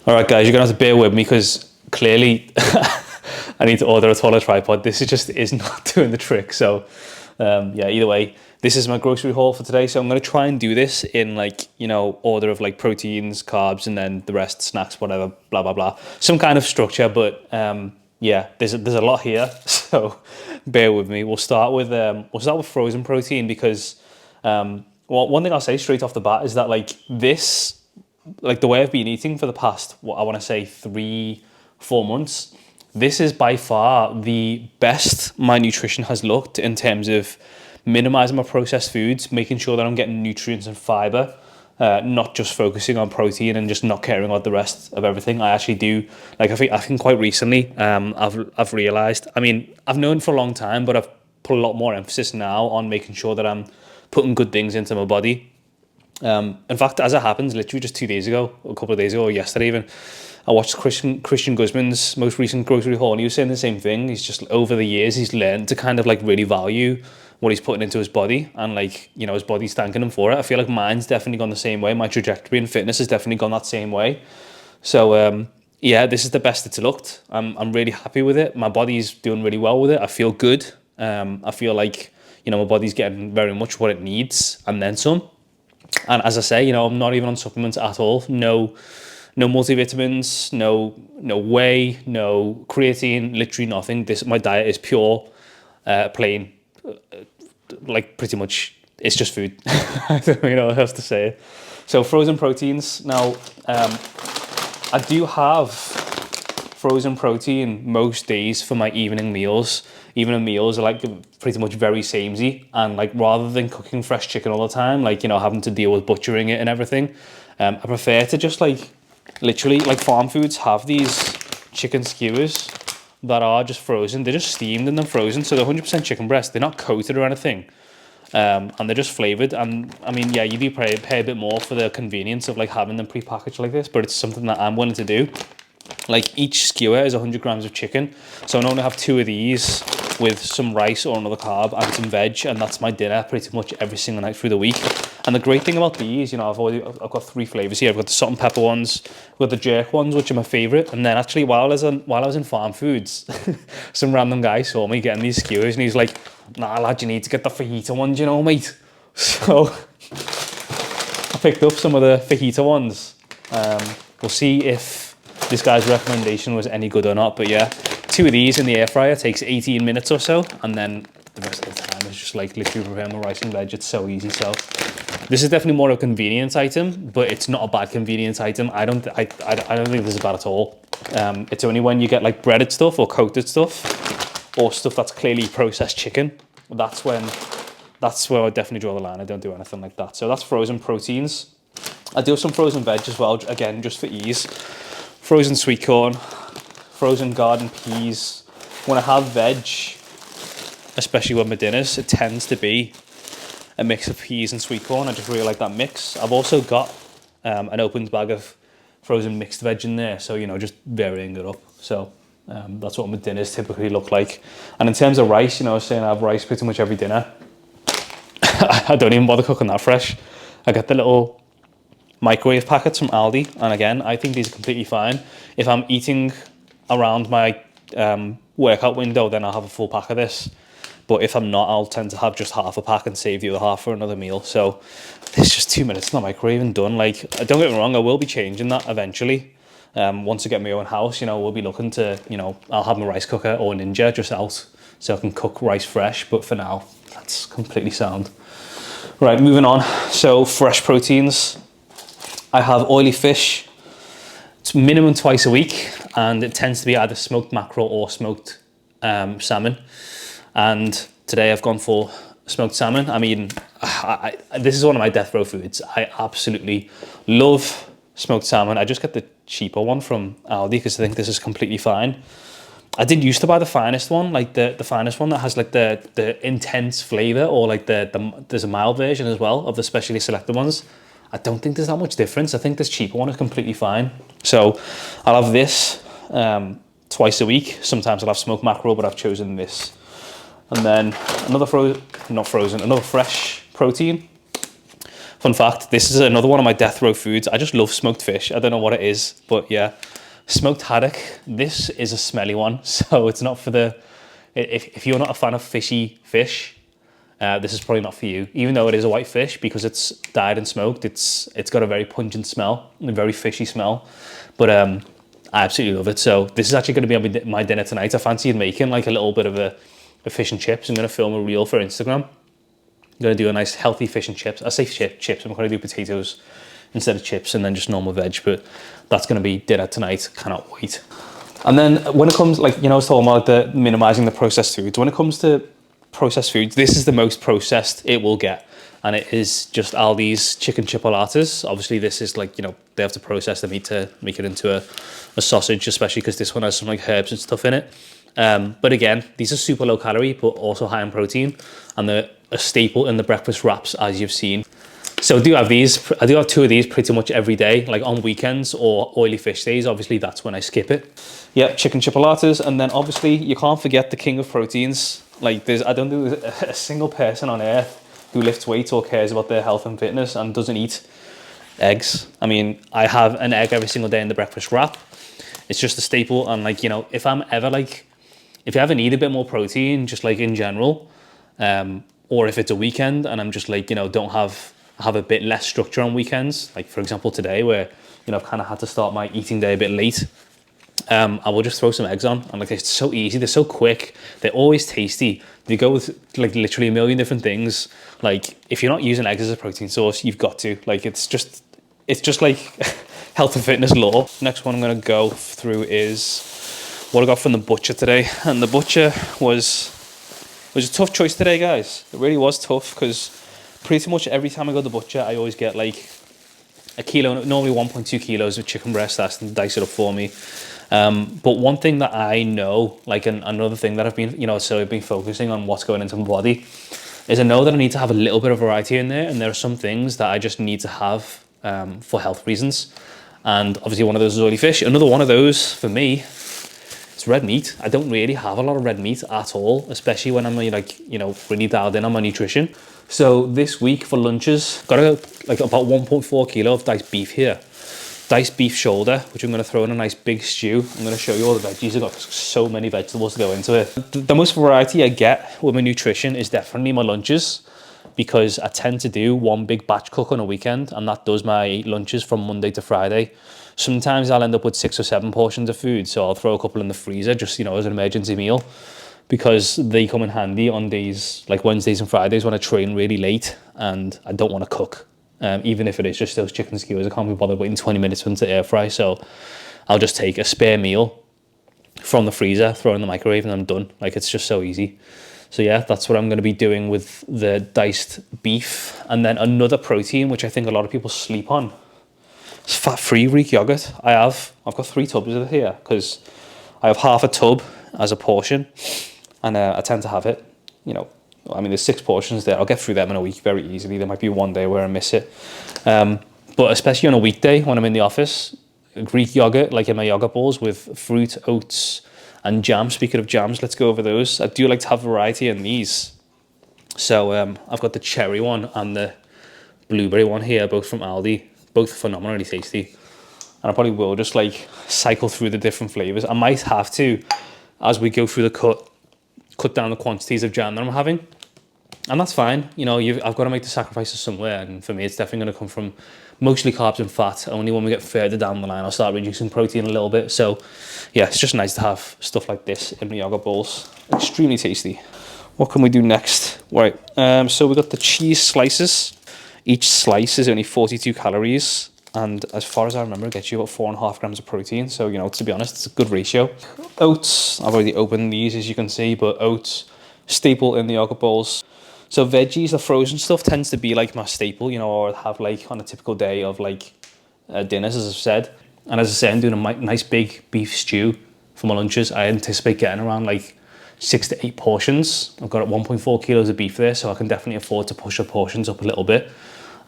All right, guys, you're gonna have to bear with me because clearly I need to order a taller tripod. This is not doing the trick. So yeah, either way, this is my grocery haul for today. So I'm gonna try and do this in like, order of like proteins, carbs, and then the rest, snacks, whatever, blah, blah, blah. Some kind of structure, but yeah, there's a lot here. So bear with me. We'll start with frozen protein because well, one thing I'll say straight off the bat is that like the way I've been eating for the past, what I want to say 3-4 months, this is by far the best my nutrition has looked in terms of minimizing my processed foods, making sure that I'm getting nutrients and fiber, not just focusing on protein and just not caring about the rest of everything. I actually do, like, I think quite recently, I've realized, I mean, I've known for a long time, but I've put a lot more emphasis now on making sure that I'm putting good things into my body. In fact, as it happens, literally just 2 days ago, a couple of days ago, or yesterday even, I watched Christian Guzman's most recent grocery haul, and he was saying the same thing. He's just, over the years, he's learned to kind of like really value what he's putting into his body, and like, his body's thanking him for it. I feel like mine's definitely gone the same way. My trajectory in fitness has definitely gone that same way. So yeah, this is the best it's looked. I'm really happy with it. My body's doing really well with it. I feel good. I feel like, my body's getting very much what it needs and then some. And as I say, I'm not even on supplements at all. No multivitamins, no whey, no creatine, literally nothing. My diet is pure, plain, like pretty much it's just food. I don't really know what else to say. So frozen proteins. Now, I do have frozen protein most days for my evening meals. Evening meals are like pretty much very samey, and like rather than cooking fresh chicken all the time, like having to deal with butchering it and everything, I prefer to just like literally, like, farm foods have these chicken skewers that are just frozen. They're just steamed and then frozen, so they're 100% chicken breast. They're not coated or anything, and they're just flavored. And I mean, yeah, you do pay a bit more for the convenience of like having them pre-packaged like this, but it's something that I'm willing to do. Like, each skewer is 100 grams of chicken, so I normally have 2 of these with some rice or another carb and some veg, and that's my dinner pretty much every single night through the week. And the great thing about these, I've got 3 flavors here. I've got the salt and pepper ones, I've got the jerk ones, which are my favorite. And then actually, while I was in farm foods, some random guy saw me getting these skewers, and he's like, "Nah, lad, you need to get the fajita ones, mate." So I picked up some of the fajita ones. We'll see if this guy's recommendation was any good or not, but yeah, 2 of these in the air fryer takes 18 minutes or so, and then the rest of the time is just like literally preparing my rice and veg. It's so easy. So this is definitely more of a convenience item, but it's not a bad convenience item. I don't think this is bad at all. It's only when you get like breaded stuff or coated stuff or stuff that's clearly processed chicken, that's where I definitely draw the line. I don't do anything like that. So that's frozen proteins. I do have some frozen veg as well, again, just for ease. Frozen sweet corn, frozen garden peas. When I have veg, especially with my dinners, it tends to be a mix of peas and sweet corn. I just really like that mix. I've also got an opened bag of frozen mixed veg in there, so just varying it up. So that's what my dinners typically look like. And in terms of rice, I was saying I have rice pretty much every dinner. I don't even bother cooking that fresh. I get the little microwave packets from Aldi, and again, I think these are completely fine. If I'm eating around my workout window, then I'll have a full pack of this. But if I'm not, I'll tend to have just half a pack and save the other half for another meal. So it's just 2 minutes in the microwave and done. Like, don't get me wrong, I will be changing that eventually. Once I get my own house, we'll be looking to, I'll have my rice cooker or Ninja just out so I can cook rice fresh. But for now, that's completely sound. Right, moving on. So fresh proteins. I have oily fish. It's minimum twice a week, and it tends to be either smoked mackerel or smoked salmon. And today I've gone for smoked salmon. I mean, this is one of my death row foods. I absolutely love smoked salmon. I just get the cheaper one from Aldi because I think this is completely fine. I did used to buy the finest one, like the finest one that has like the intense flavor, or like there's a mild version as well of the specially selected ones. I don't think there's that much difference. I think this cheaper one is completely fine. So I'll have this twice a week. Sometimes I'll have smoked mackerel, but I've chosen this. And then another fresh protein. Fun fact, this is another one of my death row foods. I just love smoked fish. I don't know what it is, but yeah. Smoked haddock. This is a smelly one, so it's not for the... If you're not a fan of fishy fish, this is probably not for you. Even though it is a white fish, because it's dyed and smoked, it's got a very pungent smell, a very fishy smell. But I absolutely love it. So this is actually going to be my dinner tonight. I fancied making like a little bit of a fish and chips. I'm going to film a reel for Instagram. I'm going to do a nice healthy fish and chips. I say chips, I'm going to do potatoes instead of chips and then just normal veg. But that's going to be dinner tonight. Cannot wait. And then when it comes, like, you know, I was talking about the minimizing the processed foods. When it comes to processed foods, this is the most processed it will get. And it is just Aldi's chicken chipolatas. Obviously, this is like, you know, they have to process the meat to make it into a sausage, especially because this one has some like herbs and stuff in it. But again, these are super low calorie, but also high in protein. And they're a staple in the breakfast wraps, as you've seen. So I do have these. I do have 2 of these pretty much every day, like on weekends or oily fish days. Obviously, that's when I skip it. Yeah, chicken chipolatas. And then obviously, you can't forget the king of proteins. Like I don't think there's a single person on earth who lifts weights or cares about their health and fitness and doesn't eat eggs. I mean, I have an egg every single day in the breakfast wrap. It's just a staple. And like, you know, if you ever need a bit more protein, just like in general, or if it's a weekend and I'm just like, you know, don't have a bit less structure on weekends, like for example today where, you know, I've kind of had to start my eating day a bit late, I will just throw some eggs on. And like, it's so easy, they're so quick, they're always tasty. They go with like literally a million different things. Like if you're not using eggs as a protein source, you've got to. Like it's just like health and fitness law. Next one I'm going to go through is what I got from the butcher today. And the butcher was a tough choice today, guys. It really was tough, because pretty much every time I go to the butcher, I always get like a kilo, normally 1.2 kilos of chicken breast. That's to dice it up for me. But one thing that I know, like another thing that I've been, you know, so I've been focusing on what's going into my body, is I know that I need to have a little bit of variety in there. And there are some things that I just need to have for health reasons. And obviously one of those is oily fish. Another one of those for me, it's red meat. I don't really have a lot of red meat at all, especially when I'm like, you know, really dialed in on my nutrition. So this week for lunches, got like about 1.4 kilo of diced beef here. Diced beef shoulder, which I'm going to throw in a nice big stew. I'm going to show you all the veggies. I've got so many vegetables to go into it. The most variety I get with my nutrition is definitely my lunches, because I tend to do one big batch cook on a weekend, and that does my lunches from Monday to Friday. Sometimes I'll end up with 6 or 7 portions of food, so I'll throw a couple in the freezer just, you know, as an emergency meal, because they come in handy on days like Wednesdays and Fridays when I train really late and I don't want to cook. Even if it is just those chicken skewers, I can't be bothered waiting 20 minutes for them to air fry, so I'll just take a spare meal from the freezer, throw it in the microwave, and I'm done. Like, it's just so easy. So yeah, that's what I'm going to be doing with the diced beef. And then another protein, which I think a lot of people sleep on, it's fat-free Greek yogurt. I've got 3 tubs of it here, because I have half a tub as a portion, and I tend to have it, you know, I mean, there's 6 portions there. I'll get through them in a week very easily. There might be one day where I miss it. But especially on a weekday when I'm in the office, Greek yogurt, like in my yogurt bowls with fruit, oats, and jam. Speaking of jams, let's go over those. I do like to have variety in these. So I've got the cherry one and the blueberry one here, both from Aldi. Both phenomenally tasty. And I probably will just like cycle through the different flavors. I might have to, as we go through the cut down the quantities of jam that I'm having, and that's fine. You know, I've got to make the sacrifices somewhere, and for me it's definitely going to come from mostly carbs and fat. Only when we get further down the line I'll start reducing protein a little bit. So yeah, it's just nice to have stuff like this in the yogurt bowls. Extremely tasty. What can we do next? Right, so we got the cheese slices. Each slice is only 42 calories, and as far as I remember, it gets you about 4.5 grams of protein. So, you know, to be honest, it's a good ratio. Oats, I've already opened these, as you can see, but oats, staple in the yogurt bowls. So veggies, the frozen stuff tends to be like my staple, you know, or I'd have like on a typical day of like dinners, as I've said. And as I say, I'm doing a nice big beef stew for my lunches. I anticipate getting around like 6 to 8 portions. I've got 1.4 kilos of beef there, so I can definitely afford to push the portions up a little bit.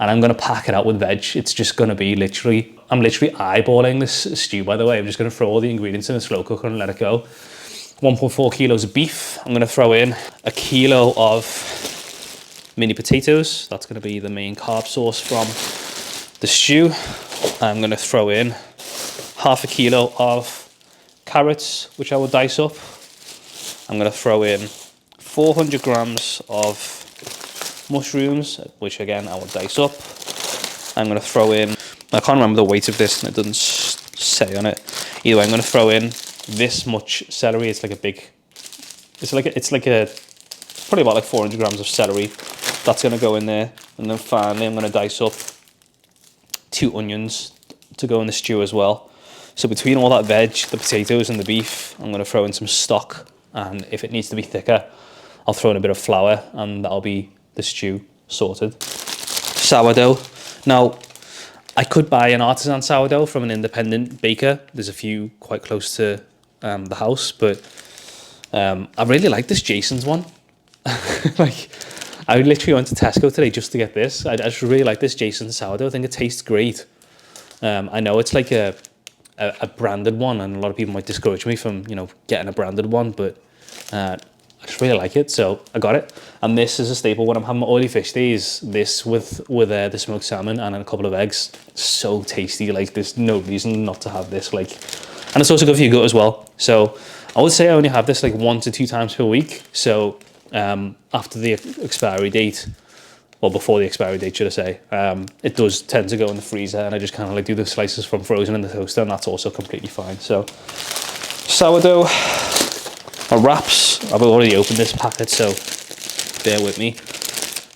And I'm going to pack it out with veg. It's just going to be literally, I'm literally eyeballing this stew, by the way. I'm just going to throw all the ingredients in a slow cooker and let it go. 1.4 kilos of beef. I'm going to throw in a kilo of mini potatoes. That's going to be the main carb source from the stew. I'm going to throw in half a kilo of carrots, which I will dice up. I'm going to throw in 400 grams of mushrooms, which again I will dice up. I'm going to throw in, I can't remember the weight of this and it doesn't say on it. Either way, I'm going to throw in this much celery. It's like a big, it's probably about like 400 grams of celery. That's going to go in there. And then finally I'm going to dice up 2 onions to go in the stew as well. So between all that veg, the potatoes and the beef, I'm going to throw in some stock. And if it needs to be thicker, I'll throw in a bit of flour and that'll be the stew sorted. Sourdough. Now, I could buy an artisan sourdough from an independent baker. There's a few quite close to the house, but I really like this Jason's one. Like, I literally went to Tesco today just to get this. I just really like this Jason's sourdough. I think it tastes great. I know it's like a branded one, and a lot of people might discourage me from, you know, getting a branded one, but I just really like it, so I got it. And this is a staple when I'm having my oily fish days. This with the smoked salmon and a couple of eggs. So tasty. Like, there's no reason not to have this. Like, and it's also good for your gut as well. So I would say I only have this like 1 to 2 times per week. So after the expiry date, well, before the expiry date, should I say, it does tend to go in the freezer, and I just kind of like do the slices from frozen in the toaster, and that's also completely fine. So sourdough. My wraps, I've already opened this packet, so bear with me.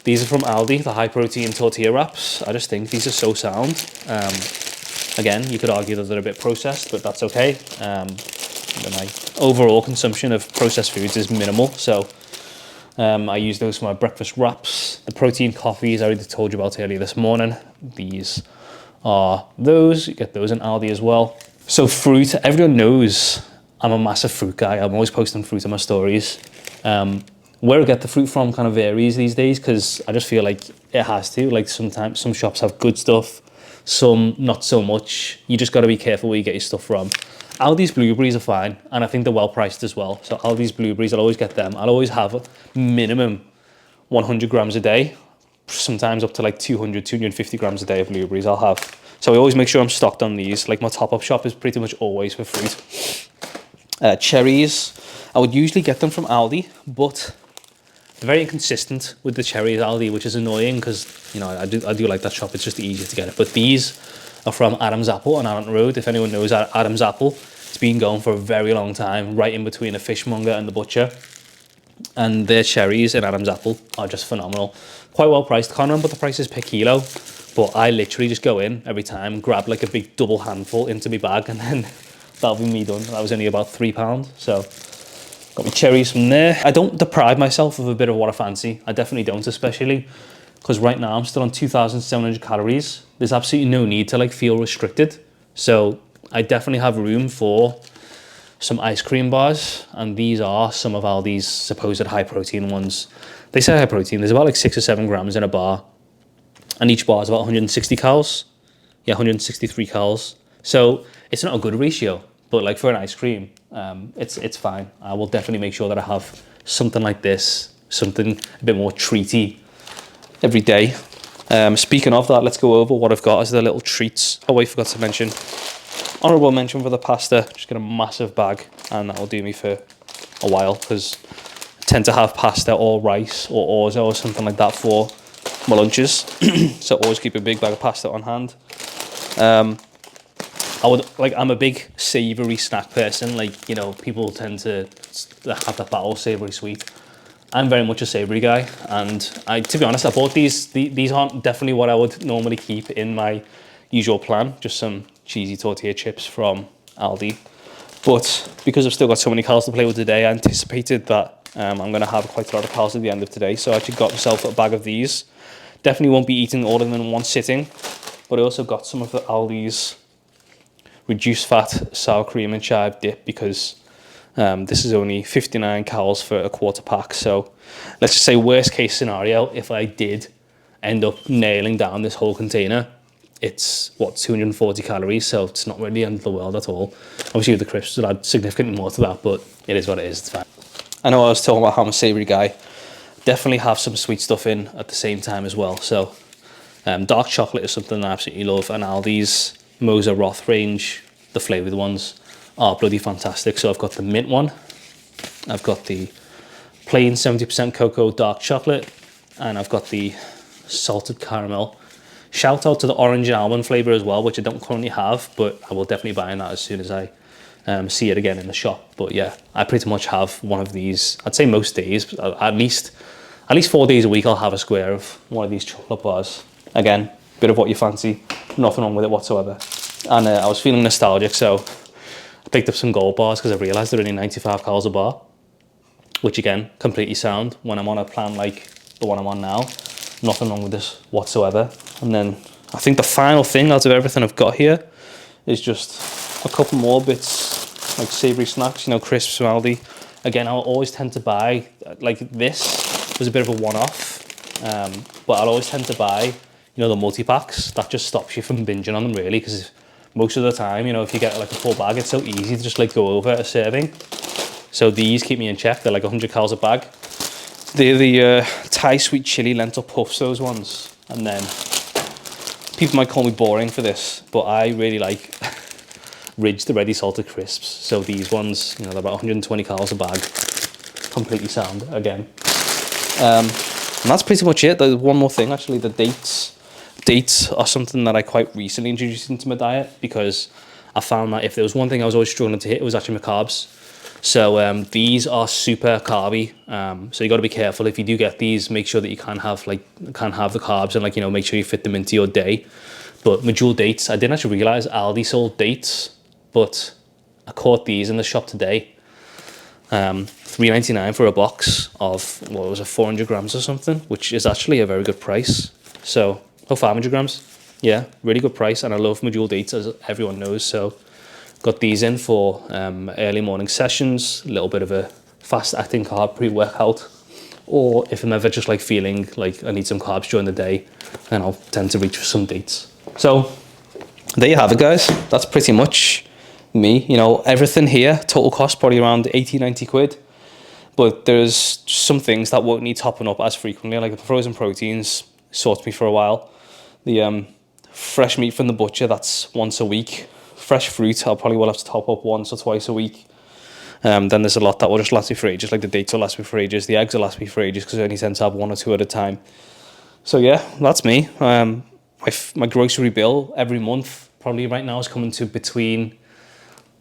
These are from Aldi, the high protein tortilla wraps. I just think these are so sound. Again, you could argue that they're a bit processed, but that's okay. My overall consumption of processed foods is minimal, so I use those for my breakfast wraps. The protein coffees I already told you about earlier this morning. These are those, you get those in Aldi as well. So fruit, everyone knows I'm a massive fruit guy. I'm always posting fruit on my stories. Where I get the fruit from kind of varies these days, because I just feel like it has to. Like, sometimes some shops have good stuff, some not so much. You just got to be careful where you get your stuff from. Aldi's blueberries are fine, and I think they're well priced as well. So Aldi's blueberries, I'll always get them. I'll always have minimum 100 grams a day, sometimes up to like 200, 250 grams a day of blueberries I'll have. So I always make sure I'm stocked on these. Like, my top-up shop is pretty much always for fruit. Cherries, I would usually get them from Aldi, but they're very inconsistent with the cherries Aldi, which is annoying because, you know, I do like that shop. It's just easier to get it. But these are from Adam's Apple on Allen Road. If anyone knows Adam's Apple, it's been going for a very long time, right in between a fishmonger and the butcher. And their cherries in Adam's Apple are just phenomenal. Quite well priced. Can't remember what the price is per kilo, but I literally just go in every time, grab like a big double handful into my bag, and then that'll be me done. That was only about £3, so got my cherries from there. I don't deprive myself of a bit of what I fancy. I definitely don't, especially because right now I'm still on 2,700 calories. There's absolutely no need to like feel restricted. So I definitely have room for some ice cream bars, and these are some of Aldi's supposed high protein ones. They say high protein. There's about like 6 or 7 grams in a bar, and each bar is about 160 calories. Yeah, 163 calories. So it's not a good ratio, but like for an ice cream, it's fine. I will definitely make sure that I have something like this, something a bit more treaty every day. Speaking of that, let's go over what I've got as the little treats. Oh, I forgot to mention, honourable mention for the pasta. Just get a massive bag, and that'll do me for a while, because I tend to have pasta or rice or orzo or something like that for my lunches. So always keep a big bag of pasta on hand. I'm a big savoury snack person. Like, you know, people tend to have that battle savoury sweet. I'm very much a savoury guy, and to be honest, I bought these. These aren't definitely what I would normally keep in my usual plan. Just some cheesy tortilla chips from Aldi. But because I've still got so many calories to play with today, I anticipated that I'm going to have quite a lot of calories at the end of today. So I actually got myself a bag of these. Definitely won't be eating all of them in one sitting, but I also got some of the Aldi's reduced fat sour cream and chive dip, because this is only 59 calories for a quarter pack. So let's just say worst case scenario, if I did end up nailing down this whole container, it's 240 calories, so it's not really the end of the world at all. Obviously with the crisps would add significantly more to that, but it is what it is. It's fine. I know I was talking about how I'm a savoury guy. definitely have some sweet stuff in at the same time as well. So dark chocolate is something I absolutely love, and Aldi's Moser Roth range, the flavoured ones, are bloody fantastic. So I've got the mint one, I've got the plain 70% cocoa dark chocolate, and I've got the salted caramel. Shout out to the orange and almond flavour as well, which I don't currently have, but I will definitely buy that as soon as I see it again in the shop. But yeah, I pretty much have one of these, I'd say most days, at least 4 days a week I'll have a square of one of these chocolate bars. Again, bit of what you fancy, nothing wrong with it whatsoever. And I was feeling nostalgic, so I picked up some gold bars because I realised they're only 95 calories a bar, which again, completely sound when I'm on a plan like the one I'm on now. Nothing wrong with this whatsoever. And then I think the final thing out of everything I've got here is just a couple more bits, like savoury snacks, you know, crisps from Aldi. Again, I'll always tend to buy, like this was a bit of a one-off, but I'll always tend to buy, you know, the multi-packs. That just stops you from binging on them really, because most of the time, you know, if you get like a full bag, it's so easy to just like go over a serving. So these keep me in check. They're like 100 calories a bag. They're the Thai sweet chili lentil puffs, those ones. And then people might call me boring for this, but I really like Ridge the ready salted crisps. So these ones, you know, they're about 120 calories a bag. Completely sound again. And that's pretty much it. There's one more thing actually, the dates. Dates are something that I quite recently introduced into my diet, because I found that if there was one thing I was always struggling to hit, it was actually my carbs. So these are super carby. So you got to be careful if you do get these. Make sure that you can't have the carbs, and like, you know, make sure you fit them into your day. But Medjool dates, I didn't actually realize Aldi sold dates, but I caught these in the shop today. $3.99 for a box of, what was it, 400 grams or something, which is actually a very good price. So, 500 grams. Yeah, really good price. And I love Medjool dates, as everyone knows. So got these in for early morning sessions, a little bit of a fast acting carb pre-workout, or if I'm ever just like feeling like I need some carbs during the day, then I'll tend to reach for some dates. So there you have it, guys. That's pretty much me. You know, everything here, total cost probably around 80-90 quid, but there's some things that won't need topping up as frequently, like the frozen proteins sorts me for a while. The fresh meat from the butcher, that's once a week. Fresh fruit, I'll probably will have to top up once or twice a week. Then there's a lot that will just last me for ages, like the dates will last me for ages, the eggs will last me for ages, because I only tend to have one or two at a time. So yeah, that's me. My grocery bill every month probably right now is coming to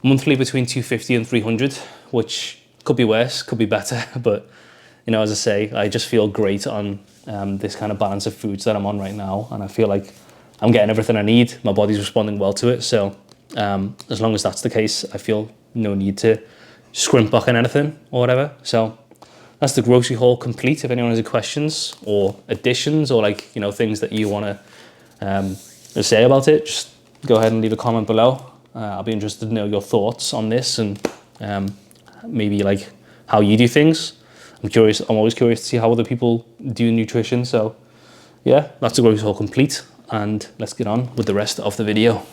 monthly between 250 and 300, which could be worse, could be better, but you know, as I say, I just feel great on this kind of balance of foods that I'm on right now, and I feel like I'm getting everything I need. My body's responding well to it, so as long as that's the case, I feel no need to scrimp back on anything or whatever. So that's the grocery haul complete. If anyone has any questions or additions, or like, you know, things that you want to say about it, just go ahead and leave a comment below. I'll be interested to know your thoughts on this, and maybe like how you do things. I'm always curious to see how other people do nutrition. So yeah, that's the grocery haul complete, and let's get on with the rest of the video.